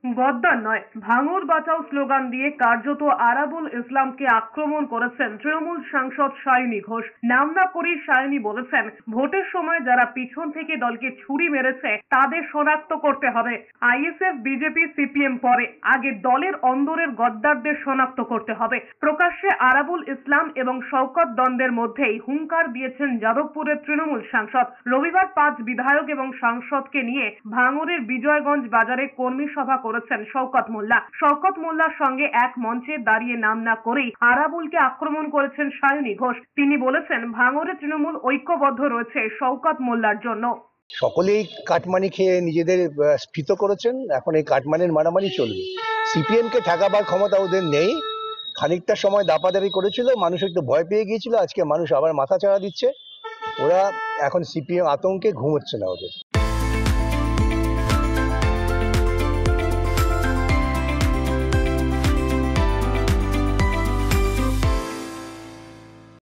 গদ্দার নয়, ভাঙর বাঁচাও স্লোগান দিয়ে কার্যত আরাবুল ইসলামকে আক্রমণ করেছেন তৃণমূল সাংসদ সায়নী ঘোষ। নাম না করেই সায়নী বলেছেন, ভোটের সময় যারা পিছন থেকে দলকে ছুরি মেরেছে তাদের শনাক্ত করতে হবে। আইএসএফ, বিজেপি, সিপিএম পরে, আগে দলের অন্দরের গদ্দারদের শনাক্ত করতে হবে। প্রকাশ্যে আরাবুল ইসলাম এবং শওকত দ্বন্দ্বের মধ্যেই হুঙ্কার দিয়েছেন যাদবপুরের তৃণমূল সাংসদ। রবিবার 5 বিধায়ক এবং সাংসদকে নিয়ে ভাঙড়ের বিজয়গঞ্জ বাজারে কর্মী সভা করেছেন শওকত মোল্লা। শওকত মোল্লার সঙ্গে এক মঞ্চে দাঁড়িয়ে নাম না করেই আরাবুলকে আক্রমণ করেছেন সায়নী ঘোষ। তিনি বলেছেন, ভাঙড়ে তৃণমূল ঐক্যবদ্ধ রয়েছে শওকত মোল্লার জন্য। সকলেই কাটমানি খেয়ে নিজেদের স্ফীত করেছেন, এখন এই কাটমানির মারামারি চলবে। সিপিএম কে ঠেকাবার ক্ষমতা ওদের নেই। খানিকটা সময় দাপাদাপি করেছিল, মানুষ একটু ভয় পেয়ে গিয়েছিল, আজকে মানুষ আবার মাথা চাড়া দিচ্ছে। ওরা এখন সিপিএম আতঙ্কে ঘুমোচ্ছে না ওদের।